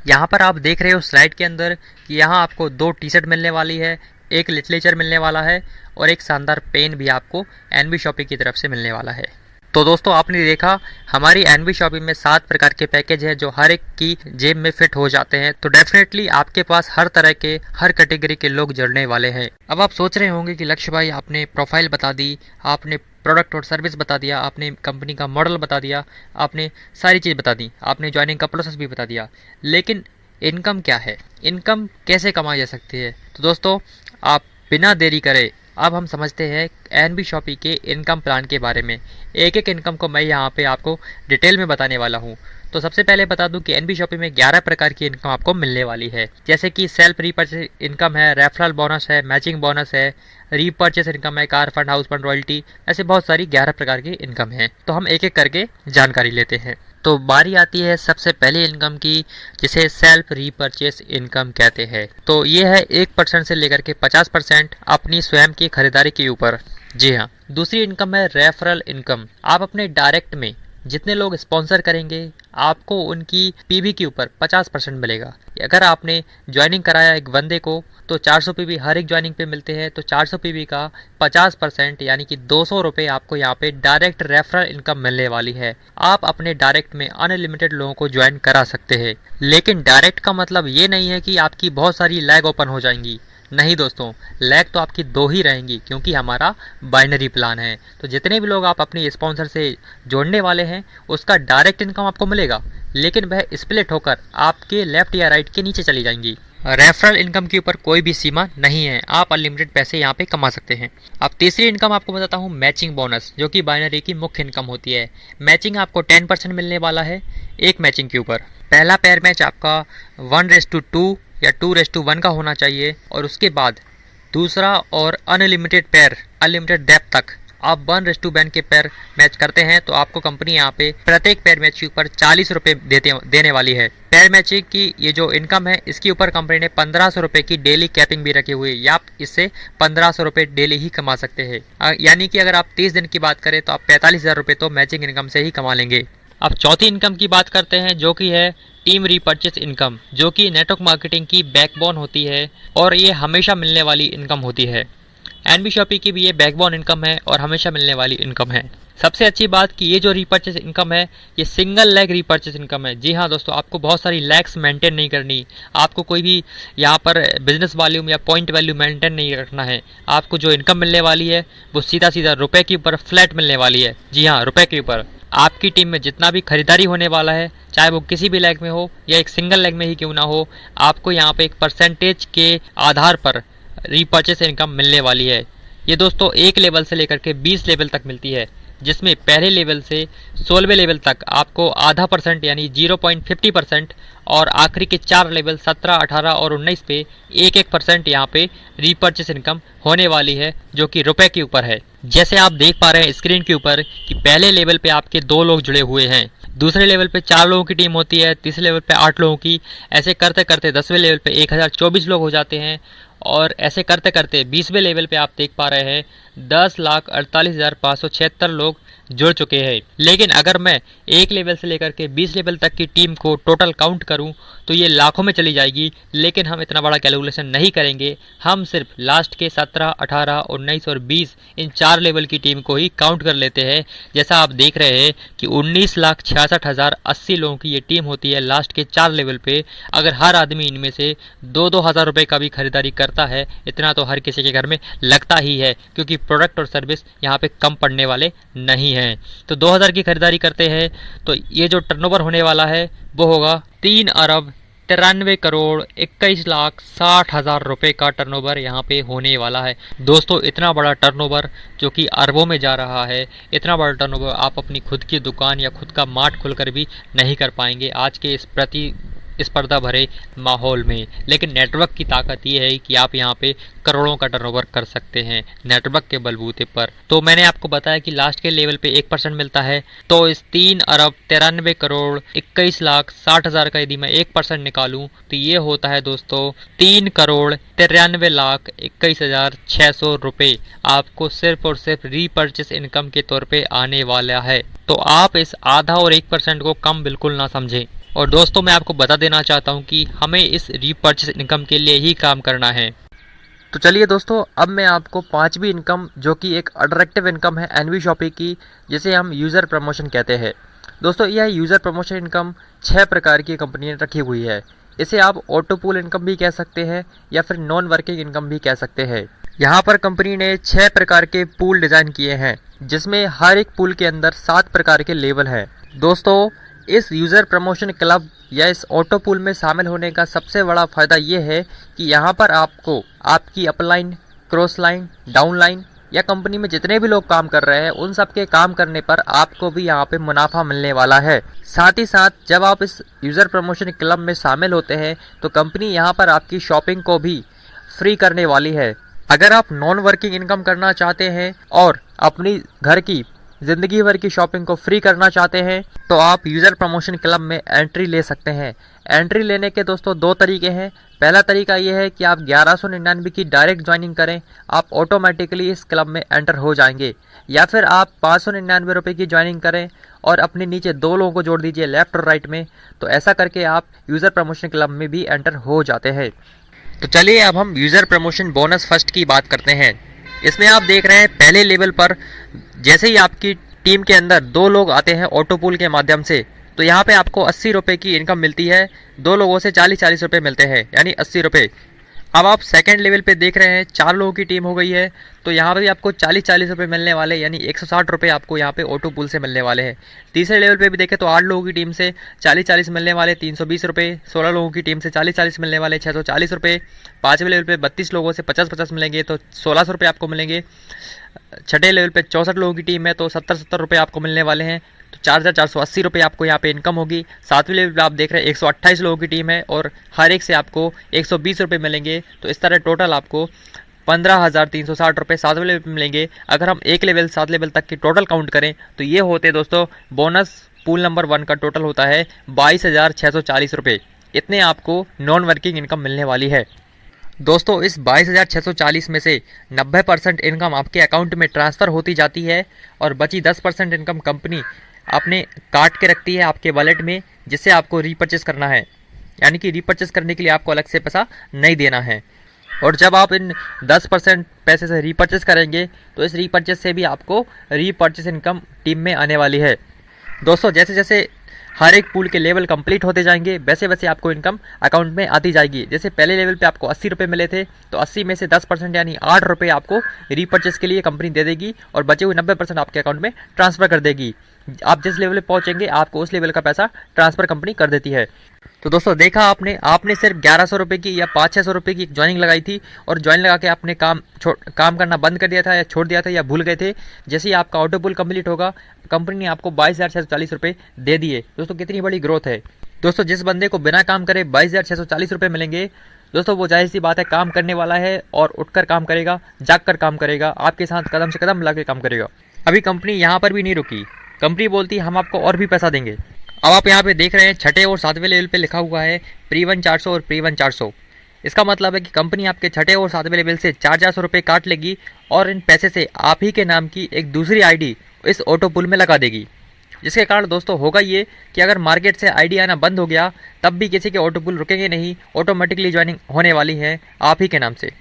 यहाँ पर आप देख रहे हो स्लाइड के अंदर कि यहाँ आपको 2 टी शर्ट मिलने वाली है, एक लिटरेचर मिलने वाला है, और एक शानदार पेन भी आपको एनबी शॉपिंग की तरफ से मिलने वाला है। तो दोस्तों आपने देखा हमारी एनबी शॉपिंग में 7 प्रकार के पैकेज हैं, जो हर एक की जेब में फिट हो जाते हैं। तो डेफिनेटली आपके पास हर तरह के हर कैटेगरी के लोग जुड़ने वाले हैं। अब आप सोच रहे होंगे कि लक्ष्य भाई आपने प्रोफाइल बता दी, आपने प्रोडक्ट और सर्विस बता दिया, आपने कंपनी का मॉडल बता दिया, आपने सारी चीज़ बता दी, आपने ज्वाइनिंग का प्रोसेस भी बता दिया, लेकिन इनकम क्या है, इनकम कैसे कमाई जा सकती है? तो दोस्तों आप बिना देरी करे अब हम समझते हैं एनबी शॉपी के इनकम प्लान के बारे में। एक एक इनकम को मैं यहाँ पे आपको डिटेल में बताने वाला हूँ। तो सबसे पहले बता दूं कि एनबी शॉपी में 11 प्रकार की इनकम आपको मिलने वाली है, जैसे कि सेल्फ रीपरचेज इनकम है, रेफरल बोनस है, मैचिंग बोनस है, रीपरचेज इनकम है, car fund, house fund, royalty, ऐसे बहुत सारी 11 प्रकार की इनकम है। तो हम एक एक करके जानकारी लेते हैं। तो बारी आती है सबसे पहले इनकम की, जिसे सेल्फ रीपरचेज इनकम कहते हैं। तो ये है 1% से लेकर के 50% अपनी स्वयं की खरीदारी के ऊपर। जी हाँ। दूसरी इनकम है रेफरल इनकम। आप अपने डायरेक्ट में जितने लोग स्पॉन्सर करेंगे आपको उनकी पीवी के ऊपर 50% मिलेगा। अगर आपने ज्वाइनिंग कराया एक बंदे को तो 400 पीवी हर एक ज्वाइनिंग पे मिलते हैं, तो 400 पीवी का 50% यानी कि 200 रुपये आपको यहाँ पे डायरेक्ट रेफरल इनकम मिलने वाली है। आप अपने डायरेक्ट में अनलिमिटेड लोगों को ज्वाइन करा सकते हैं, लेकिन डायरेक्ट का मतलब ये नहीं है कि आपकी बहुत सारी लैग ओपन हो जाएंगी। नहीं दोस्तों, लैग तो आपकी 2 ही रहेंगी, क्योंकि हमारा बाइनरी प्लान है। तो जितने भी लोग आप अपनी स्पॉन्सर से जोड़ने वाले हैं उसका डायरेक्ट इनकम आपको मिलेगा, लेकिन वह स्प्लिट होकर आपके लेफ्ट या राइट के नीचे चली जाएंगी। रेफरल इनकम के ऊपर कोई भी सीमा नहीं है, आप अनलिमिटेड पैसे यहाँ पे कमा सकते हैं। अब तीसरी इनकम आपको बताता हूँ, मैचिंग बोनस, जो कि बाइनरी की मुख्य इनकम होती है। मैचिंग आपको 10% मिलने वाला है एक मैचिंग के ऊपर। पहला पेयर मैच आपका 1:2 या 2:1 का होना चाहिए, और उसके बाद दूसरा और अनलिमिटेड पेयर, अनलिमिटेड डेप्थ तक आप 1:1 के पेयर मैच करते हैं तो आपको कंपनी यहाँ पे प्रत्येक पेयर मैच के ऊपर 40 रुपये देने वाली है। पेयर मैचिंग की ये जो इनकम है इसके ऊपर कंपनी ने 1500 रुपये की डेली कैपिंग भी रखी हुई है, या आप इससे 1500 रुपये डेली ही कमा सकते हैं। यानी कि अगर आप 30 दिन की बात करें तो आप 45,000 रुपये तो मैचिंग इनकम से ही कमा लेंगे। अब चौथी इनकम की बात करते हैं जो कि है टीम रीपर्चेस इनकम, जो कि नेटवर्क मार्केटिंग की बैकबोन होती है और ये हमेशा मिलने वाली इनकम होती है। एनबी शॉपी की भी ये बैकबोन इनकम है और हमेशा मिलने वाली इनकम है। सबसे अच्छी बात कि ये जो रीपर्चेस इनकम है ये सिंगल लेग रीपर्चेस इनकम है। जी हाँ दोस्तों, आपको बहुत सारी लैग्स मेंटेन नहीं करनी, आपको कोई भी यहाँ पर बिजनेस वॉल्यूम या पॉइंट वैल्यू मेंटेन नहीं रखना है। आपको जो इनकम मिलने वाली है वो सीधा सीधा रुपए के ऊपर फ्लैट मिलने वाली है। जी हाँ, रुपए के ऊपर। आपकी टीम में जितना भी खरीदारी होने वाला है, चाहे वो किसी भी लेग में हो या एक सिंगल लेग में ही क्यों ना हो, आपको यहाँ पे एक परसेंटेज के आधार पर रीपर्चेस इनकम मिलने वाली है। ये दोस्तों 1 लेवल से लेकर के 20 लेवल तक मिलती है, जिसमें पहले लेवल से 16वें लेवल तक आपको आधा % यानी 0.50% और आखिरी के 4 लेवल 17, 18 और 19 पे 1% यहाँ पे रीपर्चेस इनकम होने वाली है, जो कि रुपए के ऊपर है। जैसे आप देख पा रहे हैं स्क्रीन के ऊपर कि पहले लेवल पे आपके 2 लोग जुड़े हुए हैं, दूसरे लेवल पे 4 लोगों की टीम होती है, तीसरे लेवल पे 8 लोगों की, ऐसे करते करते 10वें लेवल पे 1024 लोग हो जाते हैं और ऐसे करते करते 20वें लेवल पे आप देख पा रहे हैं 10,48,576 लोग जुड़ चुके हैं। लेकिन अगर मैं 1 लेवल से लेकर के 20 लेवल तक की टीम को टोटल काउंट करूं तो ये लाखों में चली जाएगी, लेकिन हम इतना बड़ा कैलकुलेशन नहीं करेंगे। हम सिर्फ लास्ट के 17, 18, 19 और 20 इन 4 लेवल की टीम को ही काउंट कर लेते हैं। जैसा आप देख रहे हैं कि 19,66,080 लोगों की ये टीम होती है लास्ट के 4 लेवल पे। अगर हर आदमी इनमें से 2-2 हज़ार रुपये का भी खरीदारी करता है, इतना तो हर किसी के घर में लगता ही है, क्योंकि प्रोडक्ट और सर्विस यहाँ पे कम पड़ने वाले नहीं हैं। तो 2000 की खरीदारी करते हैं तो ये जो टर्नओवर होने वाला है वो होगा 3,93,21,60,000 रुपये का टर्नओवर यहाँ पे होने वाला है। दोस्तों इतना बड़ा टर्नओवर जो कि अरबों में जा रहा है, इतना बड़ा टर्नओवर आप अपनी खुद की दुकान या खुद का मार्ट खोलकर भी नहीं कर पाएंगे आज के इस स्पर्धा भरे माहौल में। लेकिन नेटवर्क की ताकत ये है कि आप यहाँ पे करोड़ों का टर्नओवर कर सकते हैं नेटवर्क के बलबूते पर। तो मैंने आपको बताया कि लास्ट के लेवल पे 1% मिलता है, तो इस 3,93,21,60,000 का यदि मैं 1% निकालूं तो ये होता है दोस्तों 3,93,21,600 रुपये आपको सिर्फ और सिर्फ रीपर्चेस इनकम के तौर पे आने वाला है। तो आप इस आधा और 1% को कम बिल्कुल ना समझें। और दोस्तों मैं आपको बता देना चाहता हूं कि हमें इस रीपर्चेस इनकम के लिए ही काम करना है। तो चलिए दोस्तों, अब मैं आपको 5वीं इनकम जो कि एक अट्रैक्टिव इनकम है एनवी शॉपी की, जिसे हम यूज़र प्रमोशन कहते हैं। दोस्तों यह यूज़र प्रमोशन इनकम 6 प्रकार की कंपनी ने रखी हुई है। इसे आप ऑटो पूल इनकम भी कह सकते हैं या फिर नॉन वर्किंग इनकम भी कह सकते हैं। यहाँ पर कंपनी ने 6 प्रकार के पूल डिज़ाइन किए हैं, जिसमें हर एक पूल के अंदर 7 प्रकार के लेवल हैं। दोस्तों इस यूज़र प्रमोशन क्लब या इस ऑटो पूल में शामिल होने का सबसे बड़ा फ़ायदा ये है कि यहाँ पर आपको आपकी upline, cross line, down line या कंपनी में जितने भी लोग काम कर रहे हैं उन सब के काम करने पर आपको भी यहाँ पे मुनाफा मिलने वाला है। साथ ही साथ जब आप इस यूज़र प्रमोशन क्लब में शामिल होते हैं तो कंपनी यहाँ पर आपकी शॉपिंग को भी फ्री करने वाली है। अगर आप नॉन वर्किंग इनकम करना चाहते हैं और अपनी घर की ज़िंदगी भर की शॉपिंग को फ्री करना चाहते हैं तो आप यूज़र प्रमोशन क्लब में एंट्री ले सकते हैं। एंट्री लेने के दोस्तों 2 तरीके हैं। पहला तरीका ये है कि आप 1199 की डायरेक्ट ज्वाइनिंग करें, आप ऑटोमेटिकली इस क्लब में एंटर हो जाएंगे, या फिर आप 599 रुपये की ज्वाइनिंग करें और अपने नीचे 2 लोगों को जोड़ दीजिए लेफ्ट और राइट में, तो ऐसा करके आप यूज़र प्रमोशन क्लब में भी एंटर हो जाते हैं। तो चलिए अब हम यूज़र प्रमोशन बोनस फर्स्ट की बात करते हैं। इसमें आप देख रहे हैं पहले लेवल पर जैसे ही आपकी टीम के अंदर 2 लोग आते हैं ऑटो पूल के माध्यम से, तो यहाँ पे आपको 80 रुपये की इनकम मिलती है। 2 लोगों से 40-40 रुपये मिलते हैं, यानी 80 रुपये। अब आप सेकंड लेवल पे देख रहे हैं 4 लोगों की टीम हो गई है, तो यहाँ पे भी आपको 40-40 रुपये मिलने वाले, यानी 160 रुपये आपको यहाँ पे ऑटो पूल से मिलने वाले हैं। तीसरे लेवल पे भी देखें तो 8 लोगों की टीम से 40-40 मिलने वाले 320 रुपये, 16 लोगों की टीम से 40-40 मिलने वाले 640 रुपये, 5वें लेवल पे 32 लोगों से 50-50 मिलेंगे तो 1600 रुपये आपको मिलेंगे। 6ठे लेवल पे 64 लोगों की टीम है तो 70-70 रुपये आपको मिलने वाले हैं, तो 4,480 रुपये आपको यहाँ पे इनकम होगी। 7वें लेवल पे आप देख रहे हैं 128 लोगों की टीम है और हर एक से आपको 120 रुपये मिलेंगे, तो इस तरह टोटल आपको 15,360 रुपये 7वें लेवल पे मिलेंगे। अगर हम एक लेवल 7 लेवल तक की टोटल काउंट करें तो ये होते दोस्तों बोनस पूल नंबर 1 का टोटल होता है 22,640 रुपये। इतने आपको नॉन वर्किंग इनकम मिलने वाली है। दोस्तों इस 22,640 में से 90% इनकम आपके अकाउंट में ट्रांसफ़र होती जाती है और बची 10% इनकम कंपनी आपने काट के रखती है आपके वॉलेट में, जिससे आपको रीपर्चेस करना है। यानी कि रीपर्चेस करने के लिए आपको अलग से पैसा नहीं देना है। और जब आप इन 10% पैसे से रीपर्चेस करेंगे तो इस रीपर्चेस से भी आपको रीपर्चेस इनकम टीम में आने वाली है। दोस्तों जैसे जैसे हर एक पूल के लेवल कंप्लीट होते जाएंगे वैसे वैसे आपको इनकम अकाउंट में आती जाएगी। जैसे पहले लेवल पे आपको 80 रुपये मिले थे तो 80 में से 10% यानी 8 रुपये आपको रीपर्चेस के लिए कंपनी दे देगी और बचे हुए 90% आपके अकाउंट में ट्रांसफ़र कर देगी। आप जिस लेवल पे पहुंचेंगे आपको उस लेवल का पैसा ट्रांसफ़र कंपनी कर देती है। तो दोस्तों देखा आपने सिर्फ 1100 रुपये की या 500-600 रुपये की ज्वाइनिंग लगाई थी और ज्वाइन लगा के आपने काम करना बंद कर दिया था या छोड़ दिया था या भूल गए थे। जैसे ही आपका ऑटो पुल कंप्लीट होगा कंपनी ने आपको 22,640 रुपये दे दिए। दोस्तों कितनी बड़ी ग्रोथ है। दोस्तों जिस बंदे को बिना काम करे 22,640 रुपये मिलेंगे दोस्तों वो जाहिर सी बात है काम करने वाला है और उठकर काम करेगा, जाग कर काम करेगा, आपके साथ कदम से कदम मिला के काम करेगा। अभी कंपनी यहाँ पर भी नहीं रुकी। कंपनी बोलती है हम आपको और भी पैसा देंगे। अब आप यहाँ पे देख रहे हैं छठे और 7वें लेवल पे लिखा हुआ है प्री-1 400 और प्री-1 400। इसका मतलब है कि कंपनी आपके छठे और 7वें लेवल से 400 रुपये काट लेगी और इन पैसे से आप ही के नाम की एक दूसरी आईडी इस ऑटो पुल में लगा देगी। जिसके कारण दोस्तों होगा ये कि अगर मार्केट से आईडी आना बंद हो गया तब भी किसी के ऑटो पुल रुकेंगे नहीं, ऑटोमेटिकली ज्वाइनिंग होने वाली है आप ही के नाम से।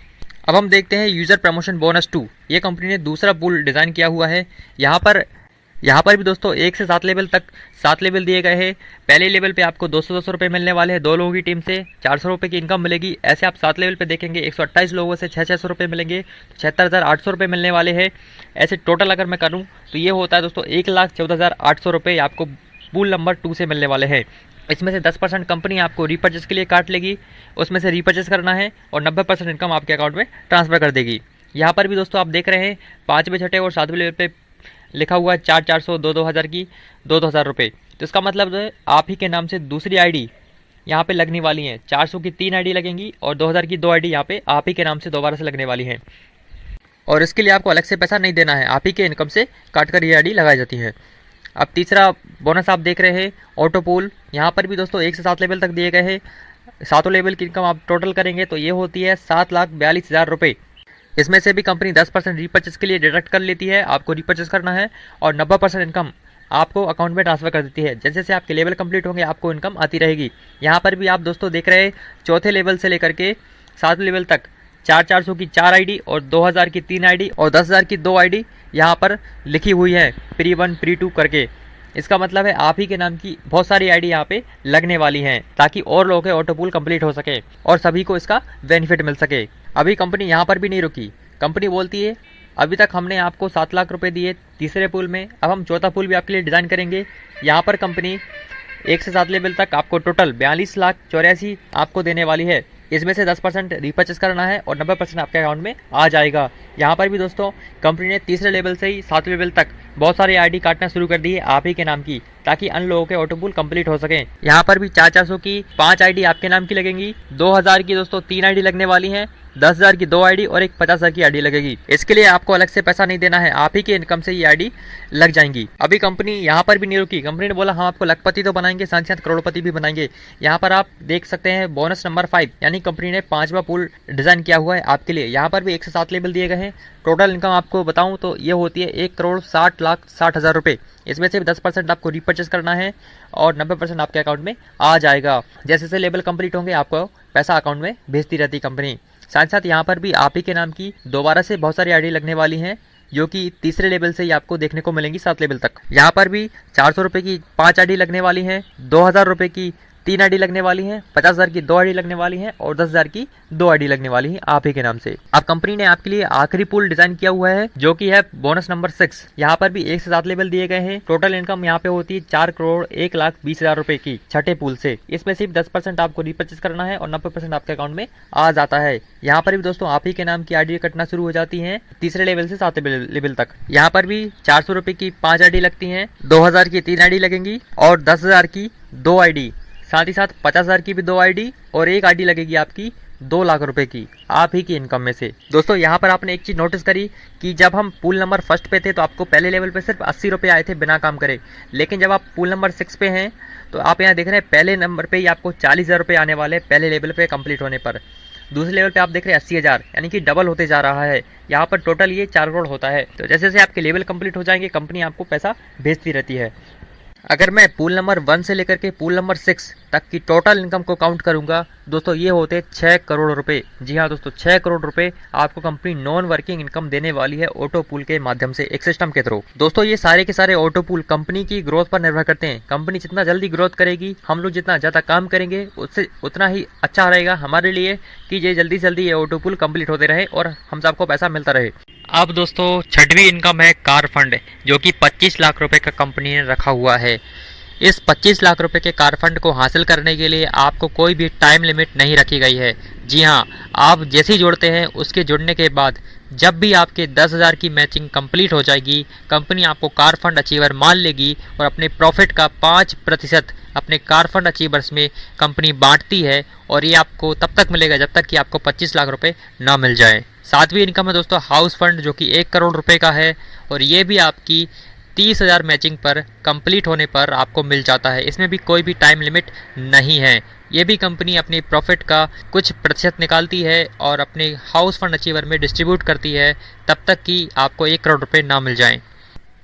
अब हम देखते हैं यूज़र प्रमोशन बोनस 2। ये कंपनी ने दूसरा पुल डिज़ाइन किया हुआ है। यहाँ पर भी दोस्तों 1 से 7 लेवल तक 7 लेवल दिए गए हैं। पहले लेवल पे आपको 200 रुपये मिलने वाले हैं 2 लोगों की टीम से, 400 रुपये की इनकम मिलेगी। ऐसे आप 7 लेवल पे देखेंगे 128 लोगों से 600 रुपये मिलेंगे तो 76,800 रुपये मिलने वाले हैं। ऐसे टोटल अगर मैं करूँ तो ये होता है दोस्तों 1,14,800 रुपये आपको पूल नंबर 2 से मिलने वाले हैं। इसमें से 10% कंपनी आपको रीपर्चेस के लिए काट लेगी, उसमें से रीपर्चेस करना है और 90% इनकम आपके अकाउंट में ट्रांसफ़र कर देगी। यहाँ पर भी दोस्तों आप देख रहे हैं 5वें, छठे और 7वें लेवल पे लिखा हुआ है 400, 2,000 की 2,000 रुपये। तो इसका मतलब है आप ही के नाम से दूसरी आईडी यहाँ पे लगने वाली है। 400 की 3 आईडी लगेंगी और 2,000 की 2 आईडी यहाँ पे आप ही के नाम से दोबारा से लगने वाली है। और इसके लिए आपको अलग से पैसा नहीं देना है, आप ही के इनकम से काट कर ये आईडी लगाई जाती है। अब तीसरा बोनस आप देख रहे हैं ऑटो पूल। यहाँ पर भी दोस्तों 1 से 7 लेवल तक दिए गए हैं। 7 लेवल की इनकम आप टोटल करेंगे तो ये होती है 7,42,000 रुपये। इसमें से भी कंपनी 10% रीपर्चेस के लिए डिडक्ट कर लेती है, आपको रीपर्चेस करना है और 90% इनकम आपको अकाउंट में ट्रांसफ़र कर देती है। जैसे जैसे आपके लेवल कंप्लीट होंगे आपको इनकम आती रहेगी। यहाँ पर भी आप दोस्तों देख रहे हैं चौथे लेवल से लेकर के 7 लेवल तक 400 की 4 आईडी और 2,000 की 3 आईडी और 10,000 की 2 आईडी यहाँ पर लिखी हुई है प्री-1 प्री-2 करके। इसका मतलब है आप ही के नाम की बहुत सारी आईडी यहाँ पे लगने वाली हैं ताकि और लोगों के ऑटो पूल कंप्लीट हो सके और सभी को इसका बेनिफिट मिल सके। अभी कंपनी यहाँ पर भी नहीं रुकी। कंपनी बोलती है अभी तक हमने आपको 7 लाख रुपए दिए तीसरे पूल में, अब हम चौथा पूल भी आपके लिए डिज़ाइन करेंगे। यहाँ पर कंपनी 1 से 7 लेवल तक आपको टोटल 42,84,00,000 आपको देने वाली है। इसमें से 10% रीपर्चेस करना है और 90% आपके अकाउंट में आ जाएगा। यहाँ पर भी दोस्तों कंपनी ने तीसरे लेवल से ही 7 लेवल तक बहुत सारी आईडी काटना शुरू कर दी है आप ही के नाम की ताकि अन्य लोगों के ऑटो पूल कंप्लीट हो सके। यहाँ पर भी 400 की 5 आईडी आपके नाम की लगेंगी, 2,000 की दोस्तों 3 आईडी लगने वाली हैं, 10,000 की 2 आईडी और एक 50,000 की आईडी लगेगी। इसके लिए आपको अलग से पैसा नहीं देना है, आप ही के इनकम से ये आईडी लग जाएंगी। अभी कंपनी यहाँ पर भी नहीं रुकी। कंपनी ने बोला हम आपको लखपति तो बनाएंगे, साथ साथ करोड़पति भी बनाएंगे। यहाँ पर आप देख सकते हैं बोनस नंबर 5 यानी कंपनी ने 5वां पूल डिज़ाइन किया हुआ है आपके लिए। यहाँ पर भी 1 से 7 लेवल दिए गए हैं। टोटल इनकम आपको बताऊँ तो ये होती है 1,60,60,000 रुपये। इसमें से 10% आपको रीपर्चेस करना है और 90% आपके अकाउंट में आ जाएगा। जैसे जैसे लेवल कंप्लीट होंगे आपको पैसा अकाउंट में भेजती रहती कंपनी। साथ साथ यहाँ पर भी आप ही के नाम की दोबारा से बहुत सारी आईडी लगने वाली हैं जो कि तीसरे लेवल से ही आपको देखने को मिलेंगी 7 लेवल तक। यहाँ पर भी 400 रुपये की 5 आईडी लगने वाली हैं, 2,000 रुपये की 3 आईडी लगने वाली हैं, 50,000 की 2 आईडी लगने वाली हैं और 10,000 की 2 आईडी लगने वाली हैं आप ही के नाम से। अब कंपनी ने आपके लिए आखिरी पूल डिजाइन किया हुआ है जो कि है बोनस नंबर 6। यहाँ पर भी 1 से 7 लेवल दिए गए हैं। टोटल इनकम यहाँ पे होती है 4,01,20,000 रुपए की छठे पूल से। इसमें सिर्फ 10% आपको रीपर्चेस करना है और 90% आपके अकाउंट में आ जाता है। यहाँ पर भी दोस्तों आप ही के नाम की आईडी कटना शुरू हो जाती है तीसरे लेवल से 7 लेवल तक। यहाँ पर भी 400 रुपये की 5 आईडी लगती है, 2,000 की 3 आईडी लगेंगी और 10,000 की 2 आईडी, साथ ही साथ 50,000 की भी 2 आईडी और एक आईडी लगेगी आपकी 2 लाख रुपए की आप ही की इनकम में से। दोस्तों यहाँ पर आपने एक चीज़ नोटिस करी कि जब हम पूल नंबर फर्स्ट पे थे तो आपको पहले लेवल पे सिर्फ 80 रुपये आए थे बिना काम करे, लेकिन जब आप पूल नंबर 6 पे हैं तो आप यहाँ देख रहे हैं पहले नंबर पे ही आपको 40,000 रुपये आने वाले पहले लेवल पे कंप्लीट होने पर। दूसरे लेवल पे आप देख रहे हैं 80,000, यानी कि डबल होते जा रहा है। यहाँ पर टोटल ये 4 करोड़ होता है। तो जैसे जैसे आपके लेवल कंप्लीट हो जाएंगे कंपनी आपको पैसा भेजती रहती है। अगर मैं पूल नंबर 1 से लेकर के पूल नंबर 6 तक की टोटल इनकम को काउंट करूंगा दोस्तों, ये होते 6 करोड़ रुपए। जी हाँ दोस्तों, 6 करोड़ रुपए आपको कंपनी नॉन वर्किंग इनकम देने वाली है ऑटो पूल के माध्यम से, एक सिस्टम के थ्रू। दोस्तों ये सारे के सारे ऑटो पूल कंपनी की ग्रोथ पर निर्भर करते हैं। कंपनी जितना जल्दी ग्रोथ करेगी, हम लोग जितना ज़्यादा काम करेंगे, उससे उतना ही अच्छा रहेगा हमारे लिए कि ये जल्दी से जल्दी ये ऑटो पूल कंप्लीट होते रहे और हम सबको पैसा मिलता रहे। अब दोस्तों 6वीं इनकम है कार फंड, जो कि 25 लाख रुपए का कंपनी ने रखा हुआ है। इस 25 लाख रुपए के कार फंड को हासिल करने के लिए आपको कोई भी टाइम लिमिट नहीं रखी गई है। जी हाँ, आप जैसे ही जोड़ते हैं उसके जुड़ने के बाद जब भी आपके 10,000 की मैचिंग कंप्लीट हो जाएगी, कंपनी आपको कार फंड अचीवर मान लेगी और अपने प्रॉफिट का 5% अपने कार फंड अचीवर्स में कंपनी बांटती है, और ये आपको तब तक मिलेगा जब तक कि आपको 25 लाख रुपए ना मिल जाए। 7वीं इनकम है दोस्तों हाउस फंड, जो कि 1 करोड़ रुपए का है, और ये भी आपकी 30,000 मैचिंग पर कंप्लीट होने पर आपको मिल जाता है। इसमें भी कोई भी टाइम लिमिट नहीं है। ये भी कंपनी अपनी प्रॉफिट का कुछ प्रतिशत निकालती है और अपने हाउस फंड अचीवर में डिस्ट्रीब्यूट करती है तब तक कि आपको 1 करोड़ रुपए ना मिल जाएं।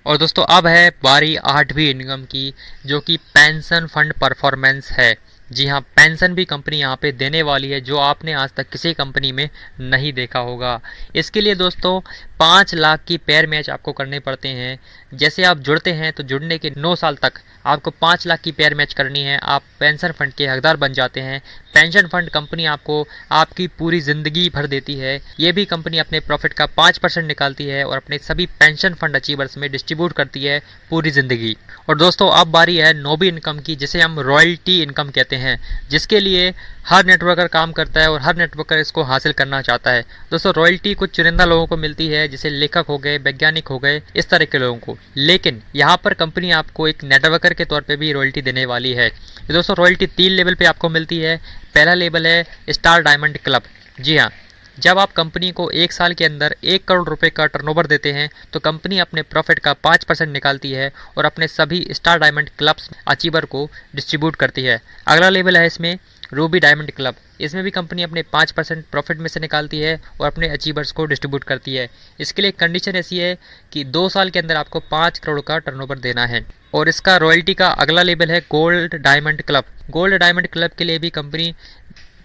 और दोस्तों अब है बारी 8वीं इनकम की, जो कि पेंशन फंड परफॉर्मेंस है। जी हाँ, पेंशन भी कंपनी यहाँ पे देने वाली है, जो आपने आज तक किसी कंपनी में नहीं देखा होगा। इसके लिए दोस्तों 5 लाख की पेयर मैच आपको करने पड़ते हैं। जैसे आप जुड़ते हैं तो जुड़ने के 9 साल तक आपको 5 लाख की पेयर मैच करनी है, आप पेंशन फंड के हकदार बन जाते हैं। पेंशन फंड कंपनी आपको आपकी पूरी ज़िंदगी भर देती है। ये भी कंपनी अपने प्रॉफिट का 5% निकालती है और अपने सभी पेंशन फंड अचीवर्स में डिस्ट्रीब्यूट करती है पूरी ज़िंदगी। और दोस्तों अब बारी है 9वीं इनकम की, जिसे हम रॉयल्टी इनकम कहते हैं, जिसके लिए हर नेटवर्कर काम करता है और हर नेटवर्कर इसको हासिल करना चाहता है। दोस्तों रॉयल्टी कुछ चुनिंदा लोगों को मिलती है, जैसे लेखक हो गए, वैज्ञानिक हो गए, इस तरह के लोगों को। लेकिन यहाँ पर कंपनी आपको एक नेटवर्कर के तौर पे भी रॉयल्टी देने वाली है। दोस्तों रॉयल्टी 3 लेवल पे आपको मिलती है। पहला लेवल है स्टार डायमंड क्लब। जी हाँ, जब आप कंपनी को 1 साल के अंदर 1 करोड़ रुपए का टर्नओवर देते हैं तो कंपनी अपने प्रॉफिट का 5% निकालती है और अपने सभी स्टार डायमंड क्लब्स अचीवर को डिस्ट्रीब्यूट करती है। अगला लेवल है इसमें रूबी डायमंड क्लब। इसमें भी कंपनी अपने 5% प्रॉफिट में से निकालती है और अपने अचीवर्स को डिस्ट्रीब्यूट करती है। इसके लिए कंडीशन ऐसी है कि 2 साल के अंदर आपको 5 करोड़ का टर्नओवर देना है। और इसका रॉयल्टी का अगला लेवल है gold diamond club. Gold diamond club के लिए भी कंपनी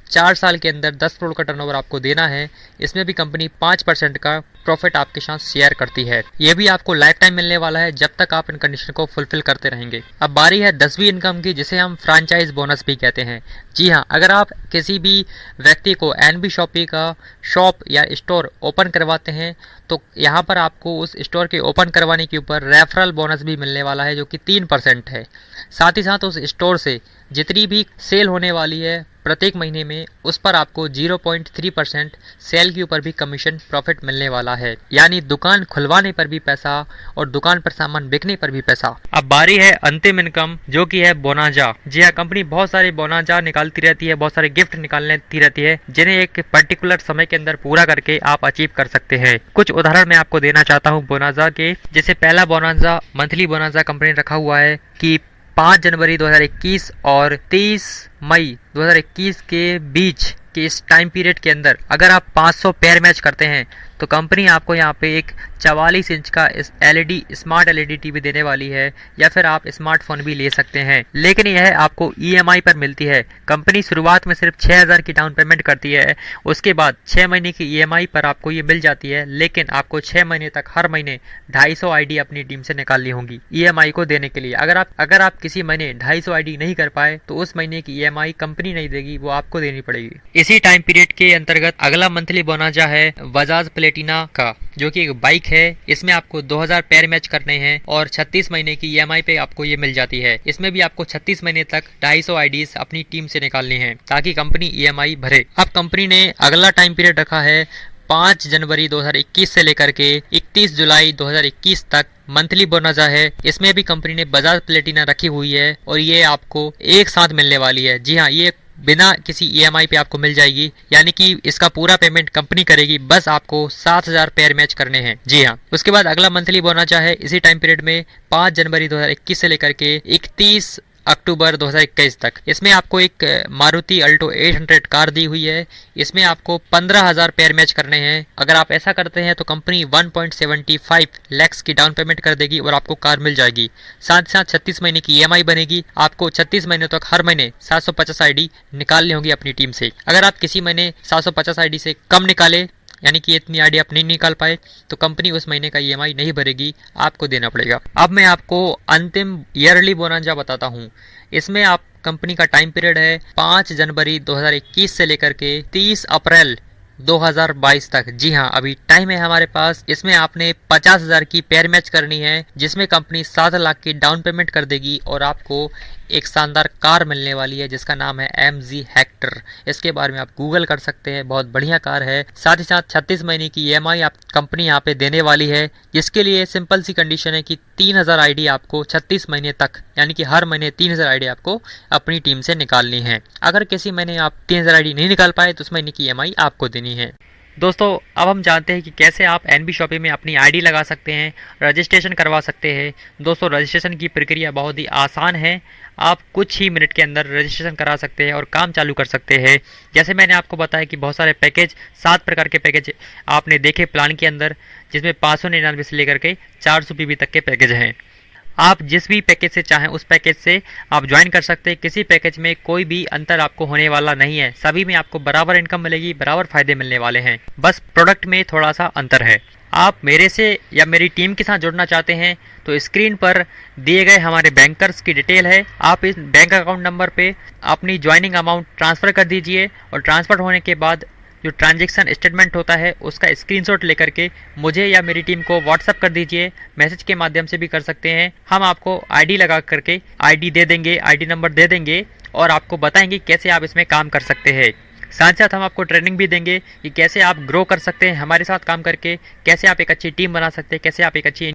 4 साल के अंदर 10 करोड़ का टर्नओवर आपको देना है। इसमें भी कंपनी 5% का प्रॉफिट आपके साथ शेयर करती है। ये भी आपको लाइफ टाइम मिलने वाला है जब तक आप इन कंडीशन को फुलफिल करते रहेंगे। अब बारी है 10वीं इनकम की, जिसे हम फ्रैंचाइज बोनस भी कहते हैं। जी हाँ, अगर आप किसी भी व्यक्ति को एनबी शॉपी का शॉप या स्टोर ओपन करवाते हैं तो यहाँ पर आपको उस स्टोर के ओपन करवाने के ऊपर रेफरल बोनस भी मिलने वाला है, जो कि 3% है। साथ ही साथ उस स्टोर से जितनी भी सेल होने वाली है प्रत्येक महीने में, उस पर आपको 0.3% सेल के ऊपर भी कमीशन प्रॉफिट मिलने वाला है। यानी दुकान खुलवाने पर भी पैसा और दुकान पर सामान बिकने पर भी पैसा। अब बारी है अंतिम इनकम, जो कि है बोनाजा। जी हाँ, कंपनी बहुत सारे बोनाजा निकालती रहती है, बहुत सारे गिफ्ट निकालती रहती है, जिन्हें एक पर्टिकुलर समय के अंदर पूरा करके आप अचीव कर सकते हैं। कुछ उदाहरण मैं आपको देना चाहता हूँ बोनाजा के। जैसे पहला बोनाजा मंथली बोनाजा कंपनी ने रखा हुआ है कि 5 जनवरी 2021 और 30 मई 2021 के बीच के इस टाइम पीरियड के अंदर अगर आप 500 पेयर मैच करते हैं तो कंपनी आपको यहाँ पे एक 44 इंच का एलईडी स्मार्ट एलईडी टीवी देने वाली है, या फिर आप स्मार्टफोन भी ले सकते हैं। लेकिन यह आपको ईएमआई पर मिलती है। कंपनी शुरुआत में सिर्फ 6,000 की डाउन पेमेंट करती है, उसके बाद 6 महीने की ईएमआई पर आपको ये मिल जाती है। लेकिन आपको 6 महीने तक हर महीने 250 आईडी अपनी टीम से निकालनी होगी ईएमआई को देने के लिए। अगर आप किसी महीने 250 आईडी नहीं कर पाए तो उस महीने की ईएमआई कंपनी नहीं देगी, वो आपको देनी पड़ेगी। इसी टाइम पीरियड के अंतर्गत अगला मंथली बोनाजा है बजाज प्लेटिना का, जो कि एक बाइक है। इसमें आपको 2000 पेयर मैच करने हैं और 36 महीने की ईएमआई पे आपको ये मिल जाती है। इसमें भी आपको 36 महीने तक 250 आईडीज अपनी टीम से निकालनी है ताकि कंपनी ईएमआई भरे। अब कंपनी ने अगला टाइम पीरियड रखा है 5 जनवरी 2021 से लेकर के 31 जुलाई 2021 तक मंथली बोनाजा है। इसमें भी कंपनी ने बजाज प्लेटिना रखी हुई है और ये आपको एक साथ मिलने वाली है। जी हाँ, ये बिना किसी ईएमआई पे आपको मिल जाएगी, यानी कि इसका पूरा पेमेंट कंपनी करेगी, बस आपको 7,000 पेयर मैच करने हैं। जी हाँ। उसके बाद अगला मंथली बोनस है इसी टाइम पीरियड में 5 जनवरी 2021 से लेकर के 31 अक्टूबर 2021 तक। इसमें आपको एक मारुति अल्टो 800 कार दी हुई है। इसमें आपको 15,000 पेयर मैच करने हैं। अगर आप ऐसा करते हैं तो कंपनी 1.75 लाख की डाउन पेमेंट कर देगी और आपको कार मिल जाएगी। साथ ही साथ 36 महीने की ईएमआई बनेगी। आपको 36 महीने तक हर महीने 750 आईडी निकालनी होगी अपनी टीम से। अगर आप किसी महीने 750 आईडी से कम निकाले, यानी कि इतनी आईडी आप नहीं निकाल पाए, तो कंपनी उस महीने का ईएमआई नहीं भरेगी, आपको देना पड़ेगा। अब मैं आपको अंतिम ईयरली बोनस बताता हूँ। इसमें आप कंपनी का टाइम पीरियड है 5 जनवरी 2021 से लेकर के 30 अप्रैल 2022 तक। जी हाँ, अभी टाइम है हमारे पास। इसमें आपने 50,000 की पेयर मैच करनी है, जिसमें कंपनी 7 लाख की डाउन पेमेंट कर देगी और आपको एक शानदार कार मिलने वाली है जिसका नाम है MG हेक्टर। इसके बारे में आप गूगल कर सकते हैं, बहुत बढ़िया कार है। साथ ही साथ 36 महीने की ईएमआई आप कंपनी यहाँ पे देने वाली है, जिसके लिए सिंपल सी कंडीशन है कि 3,000 आईडी आपको 36 महीने तक, यानी कि हर महीने 3,000 आईडी आपको अपनी टीम से निकालनी है। अगर किसी महीने आप 3,000 आईडी नहीं निकाल पाए तो उस महीने की ईएमआई आपको देनी है। दोस्तों, अब हम जानते हैं कि कैसे आप एनबी शॉपिंग में अपनी आईडी लगा सकते हैं, रजिस्ट्रेशन करवा सकते हैं। दोस्तों, रजिस्ट्रेशन की प्रक्रिया बहुत ही आसान है। आप कुछ ही मिनट के अंदर रजिस्ट्रेशन करा सकते हैं और काम चालू कर सकते हैं। जैसे मैंने आपको बताया कि बहुत सारे पैकेज, 7 प्रकार के पैकेज आपने देखे प्लान के अंदर, जिसमें 599 से लेकर के 400 पीबी तक के पैकेज हैं। आप जिस भी पैकेज से चाहें उस पैकेज से आप ज्वाइन कर सकते हैं। किसी पैकेज में कोई भी अंतर आपको होने वाला नहीं है। सभी में आपको बराबर इनकम मिलेगी, बराबर फायदे मिलने वाले हैं। बस प्रोडक्ट में थोड़ा सा अंतर है। आप मेरे से या मेरी टीम के साथ जुड़ना चाहते हैं तो स्क्रीन पर दिए गए हमारे बैंकर्स की डिटेल है। आप इस बैंक अकाउंट नंबर पे अपनी ज्वाइनिंग अमाउंट ट्रांसफ़र कर दीजिए और ट्रांसफ़र होने के बाद जो ट्रांजैक्शन स्टेटमेंट होता है उसका स्क्रीनशॉट लेकर के मुझे या मेरी टीम को व्हाट्सअप कर दीजिए। मैसेज के माध्यम से भी कर सकते हैं। हम आपको आईडी लगा करके आईडी दे देंगे, आईडी नंबर दे देंगे और आपको बताएंगे कैसे आप इसमें काम कर सकते हैं। साथ साथ हम आपको ट्रेनिंग भी देंगे कि कैसे आप ग्रो कर सकते हैं हमारे साथ काम करके, कैसे आप एक अच्छी टीम बना सकते हैं, कैसे आप एक अच्छी